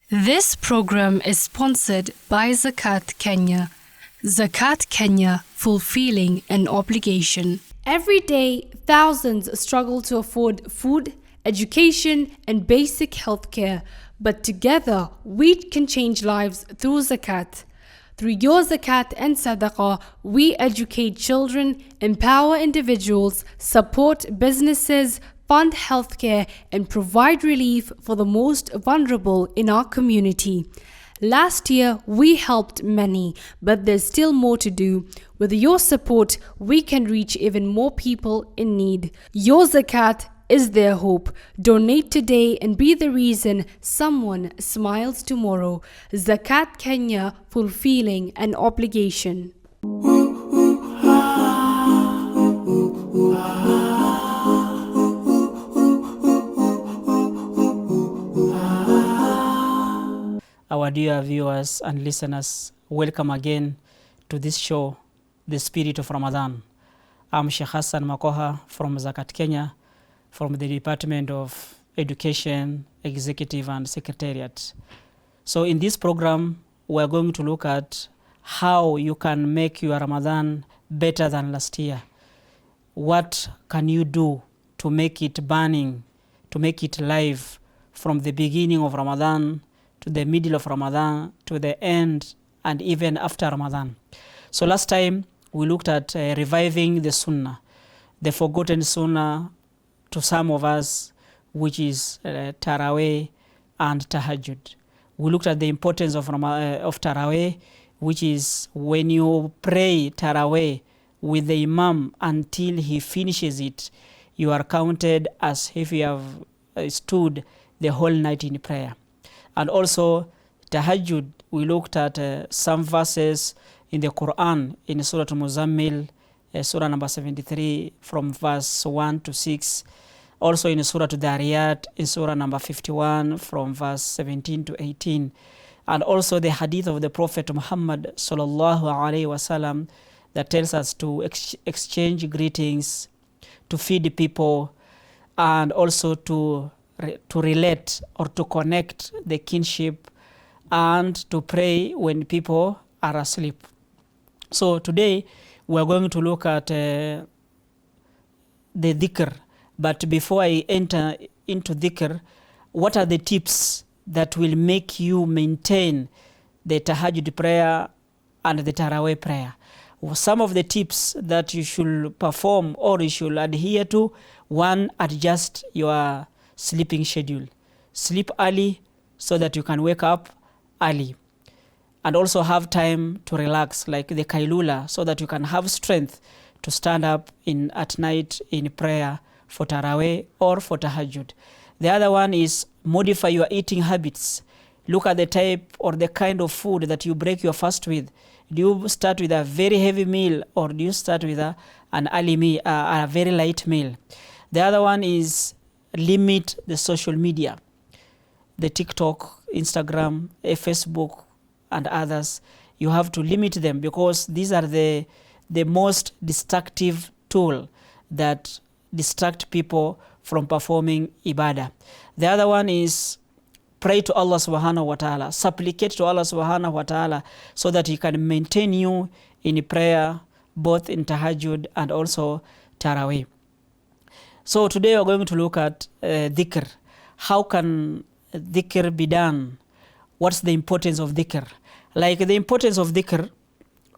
This program is sponsored by Zakat Kenya. Zakat Kenya, fulfilling an obligation. Every day, thousands struggle to afford food, education, and basic healthcare. But together, we can change lives through zakat. Through your zakat and sadaqah, we educate children, empower individuals, support businesses, fund healthcare, and provide relief for the most vulnerable in our community. Last year, we helped many, but there's still more to do. With your support, we can reach even more people in need. Your zakat is their hope. Donate today and be the reason someone smiles tomorrow. Zakat Kenya, fulfilling an obligation. Our dear viewers and listeners, welcome again to this show, The Spirit of Ramadan. I'm Sheikh Hassan Makoha from Zakat Kenya, from the Department of Education, Executive and Secretariat. So in this program, we're going to look at how you can make your Ramadan better than last year. What can you do to make it burning, to make it live from the beginning of Ramadan to the middle of Ramadan, to the end, and even after Ramadan. So last time, we looked at reviving the Sunnah, the forgotten Sunnah to some of us, which is Taraweeh and Tahajjud. We looked at the importance of Taraweeh, which is when you pray Taraweeh with the Imam until he finishes it, you are counted as if you have stood the whole night in prayer. And also, Tahajjud, we looked at some verses in the Quran, in Surah Muzammil, Surah number 73, from verse 1 to 6. Also in Surah Dariyat, in Surah number 51, from verse 17 to 18. And also the hadith of the Prophet Muhammad sallallahu alaihi wasallam that tells us to exchange greetings, to feed people, and also to relate or to connect the kinship, and to pray when people are asleep. So today we're going to look at the Dhikr. But before I enter into Dhikr, what are the tips that will make you maintain the Tahajjud prayer and the Taraweeh prayer? Some of the tips that you should perform or you should adhere to: one, adjust your sleeping schedule. Sleep early so that you can wake up early. And also have time to relax, like the Kailula, so that you can have strength to stand up at night in prayer for Taraweeh or for Tahajjud. The other one is modify your eating habits. Look at the type or the kind of food that you break your fast with. Do you start with a very heavy meal, or do you start with an early meal, a very light meal? The other one is limit the social media, the TikTok, Instagram, Facebook, and others. You have to limit them because these are the most destructive tool that distract people from performing ibadah. The other one is pray to Allah subhanahu wa ta'ala, supplicate to Allah subhanahu wa ta'ala so that He can maintain you in prayer, both in Tahajjud and also Taraweeh. So today we're going to look at Dhikr. How can Dhikr be done? What's the importance of Dhikr? Like the importance of Dhikr,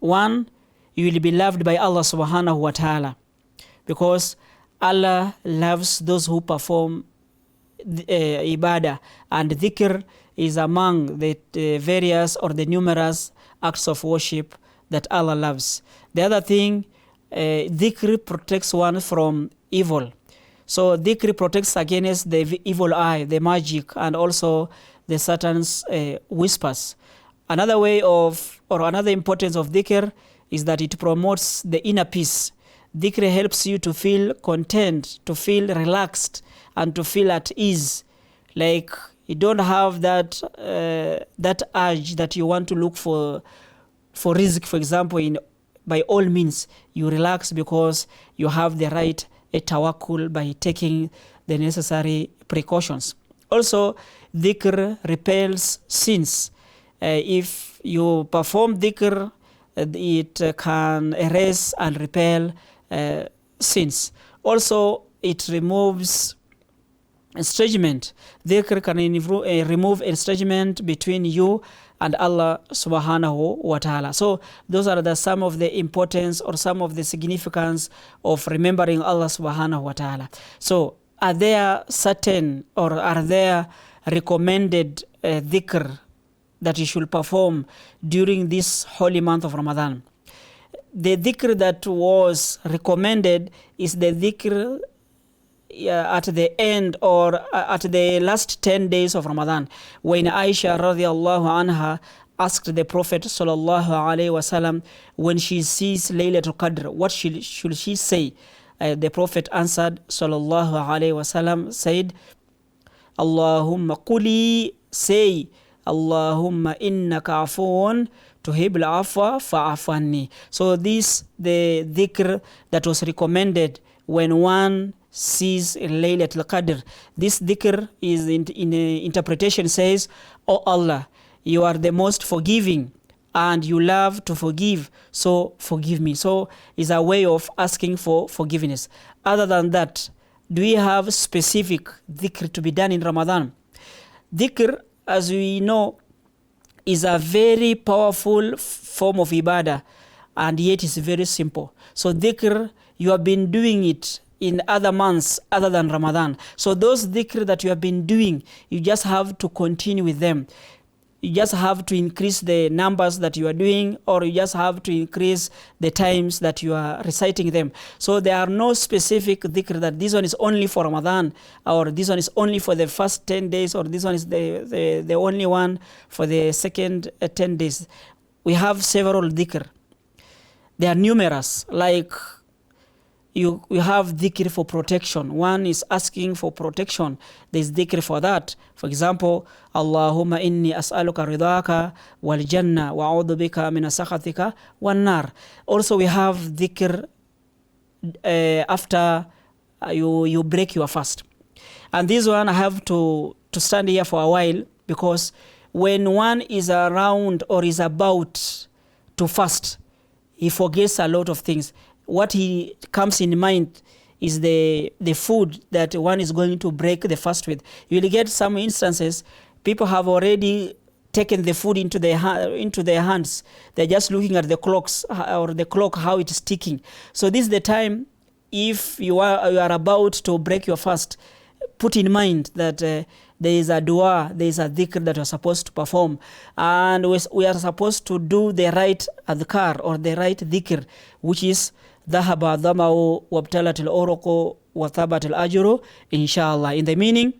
one, you will be loved by Allah subhanahu wa ta'ala, because Allah loves those who perform ibadah, and Dhikr is among the various or the numerous acts of worship that Allah loves. The other thing, Dhikr protects one from evil. So Dhikr protects against the evil eye, the magic, and also the Satan's whispers. Another way of, or another importance of Dhikr is that it promotes the inner peace. Dhikr helps you to feel content, to feel relaxed, and to feel at ease. Like you don't have that urge that you want to look for rizq, for example. By all means, you relax because you have the right tawakkul by taking the necessary precautions. Also, dhikr repels sins. If you perform dhikr, it can erase and repel sins. Also, it removes estrangement. Dhikr can remove estrangement between you and Allah subhanahu wa ta'ala. So those are some of the importance or some of the significance of remembering Allah subhanahu wa ta'ala. So are there certain or are there recommended dhikr that you should perform during this holy month of Ramadan? The dhikr that was recommended is the dhikr at the end or at the last 10 days of Ramadan, when Aisha radiallahu anha asked the Prophet sallallahu alaihi wasallam when she sees Laylatul Qadr, what should she say? The Prophet answered sallallahu alaihi wasallam, said, Allahumma quli, say, Allahumma innaka afuun tuhibbul afwa fa'fu anni. So this the dhikr that was recommended when one sees Laylatul Qadr. This dhikr is in interpretation says, "O Allah, you are the most forgiving and you love to forgive, so forgive me." So it's a way of asking for forgiveness. Other than that, do we have specific dhikr to be done in Ramadan? Dhikr, as we know, is a very powerful form of ibadah, and yet it's very simple. So dhikr, you have been doing it in other months other than Ramadan. So those dhikr that you have been doing, you just have to continue with them. You just have to increase the numbers that you are doing, or you just have to increase the times that you are reciting them. So there are no specific dhikr that this one is only for Ramadan, or this one is only for the first 10 days, or this one is the only one for the second 10 days. We have several dhikr. They are numerous, like you have dhikr for protection. One is asking for protection. There's dhikr for that. For example, Allahumma inni as'aluka ridaka wal jannah wa a'udhu bika min sakhatika wan nar. Also we have dhikr after you break your fast. And this one I have to stand here for a while, because when one is around or is about to fast, he forgets a lot of things. What he comes in mind is the food that one is going to break the fast with. You will get some instances, people have already taken the food into their hands. They're just looking at the clocks or the clock, how it is ticking. So this is the time, if you are about to break your fast, put in mind that there is a dua, there is a dhikr that you are supposed to perform. And we are supposed to do the right adhkar or the right dhikr, which is ذهب الظمأ وابتلت الأرق وثبت الأجر inshallah, in the meaning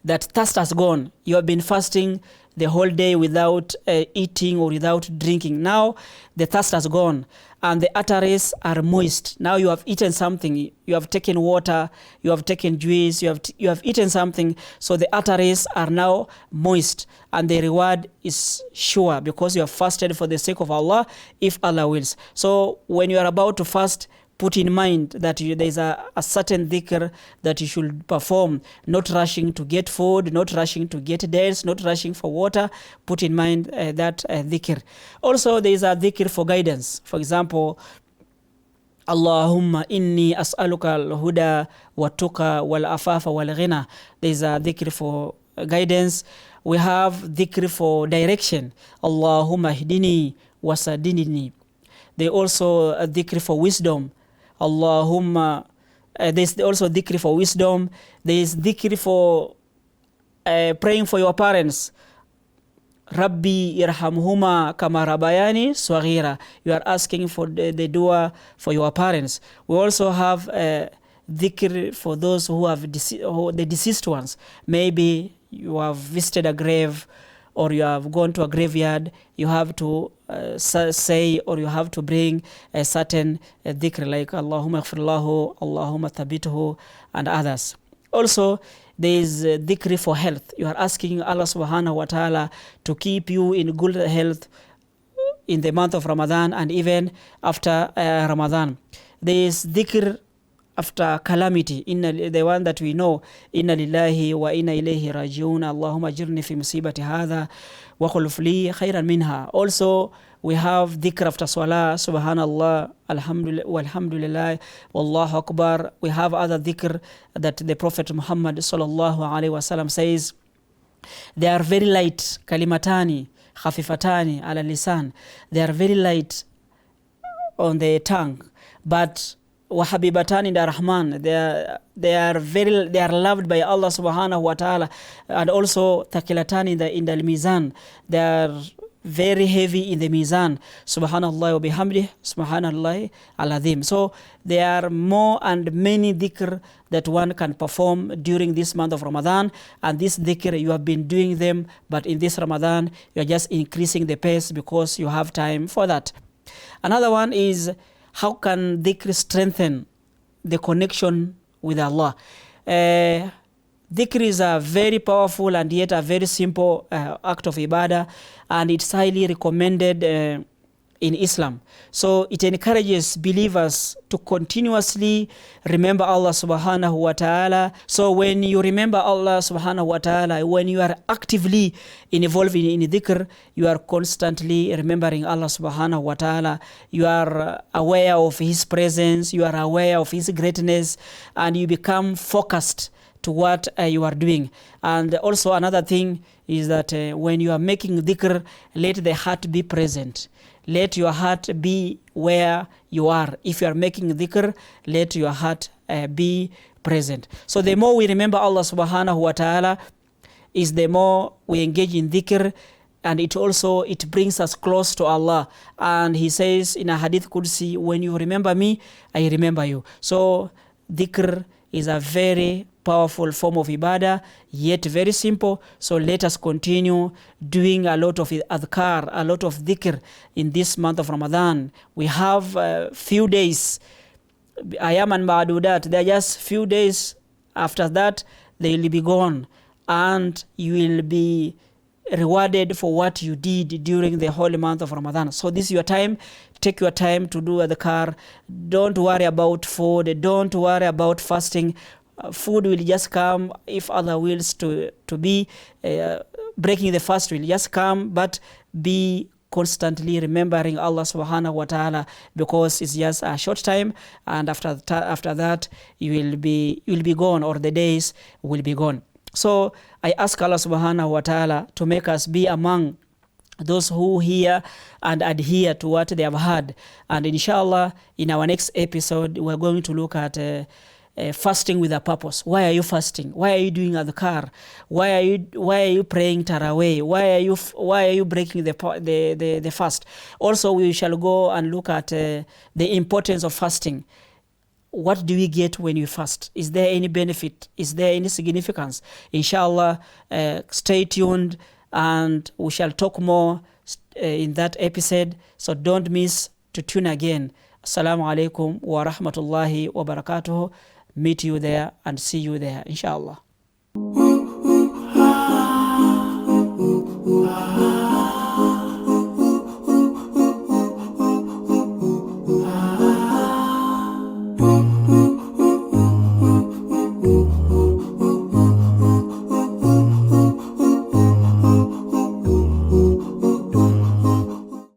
that thirst has gone. You have been fasting the whole day without eating or without drinking. Now the thirst has gone and the arteries are moist. Now you have eaten something, you have taken water, you have taken juice, you have eaten something, so the arteries are now moist, and the reward is sure because you have fasted for the sake of Allah, if Allah wills. So when you are about to fast, put in mind that there is a certain dhikr that you should perform, not rushing to get food, not rushing to get dates, not rushing for water. Put in mind that dhikr. Also, there is a dhikr for guidance. For example, Allahumma inni as'aluka al-huda wa tuqa wal afafa wal ghina. There is a dhikr for guidance. We have dhikr for direction. Allahumma hdini wa sadidni. There also a dhikr for wisdom. Allahumma, there's also dhikr for wisdom. There is dhikr for praying for your parents. Rabbi irhamhuma kama rabayani swaghira. You are asking for the dua for your parents. We also have dhikr for those who have the deceased ones. Maybe you have visited a grave, or you have gone to a graveyard. You have to say, or you have to bring a certain dhikr like Allahumma ighfirlahu, Allahumma thabituhu, and others. Also, there is dhikr for health. You are asking Allah subhanahu wa ta'ala to keep you in good health in the month of Ramadan and even after Ramadan. There is dhikr after calamity, the one that we know, inna lillahi wa inna ilayhi rajiun, Allahumma jirni fi musibati hadha wa khuluf li khayran minha. Also, we have dhikr after salah, subhanallah, alhamdulillah, walhamdulillah, wallahu akbar. We have other dhikr that the Prophet Muhammad sallallahu alaihi wasallam says. They are very light, kalimatani, khafifatani, ala lisan. They are very light on the tongue, but wahabibatani in the Rahman, they are loved by Allah subhanahu wa ta'ala. And also thaqilatani in the mizan, they are very heavy in the mizan, subhanallah wa bihamdih, subhanallah al-azim. So there are more and many dhikr that one can perform during this month of Ramadan, and this dhikr you have been doing them, but in this Ramadan you are just increasing the pace because you have time for that. Another one is, how can dhikr strengthen the connection with Allah? Dhikr is a very powerful and yet a very simple act of ibadah, and it's highly recommended in Islam. So it encourages believers to continuously remember Allah subhanahu wa ta'ala. So when you remember Allah subhanahu wa ta'ala, when you are actively involved in dhikr, you are constantly remembering Allah subhanahu wa ta'ala. You are aware of His presence, you are aware of His greatness, and you become focused to what you are doing. And also another thing is that when you are making dhikr, let the heart be present. Let your heart be where you are. If you are making dhikr, let your heart be present. So the more we remember Allah subhanahu wa ta'ala, is the more we engage in dhikr, and it brings us close to Allah. And He says in a hadith Qudsi, when you remember me, I remember you. So dhikr is a very powerful form of ibadah, yet very simple. So let us continue doing a lot of adhkar, a lot of dhikr in this month of Ramadan. We have few days, ayam and ma'adudat, they are just few days. After that, they will be gone, and you will be rewarded for what you did during the holy month of Ramadan. So this is your time. Take your time to do adhkar. Don't worry about food. Don't worry about fasting. Food will just come if Allah wills to be. Breaking the fast will just come, but be constantly remembering Allah subhanahu wa ta'ala, because it's just a short time, and after that you will be gone, or the days will be gone. So I ask Allah subhanahu wa ta'ala to make us be among those who hear and adhere to what they have heard. And inshallah, in our next episode, we're going to look at fasting with a purpose. Why are you fasting? Why are you doing adhkar? Why are you praying tarawih? Why are you breaking the fast? Also, we shall go and look at the importance of fasting. What do we get when we fast? Is there any benefit? Is there any significance? Inshallah, stay tuned, and we shall talk more in that episode. So don't miss to tune again. Assalamu alaikum wa rahmatullahi wa barakatuh. Meet you there and see you there, inshallah.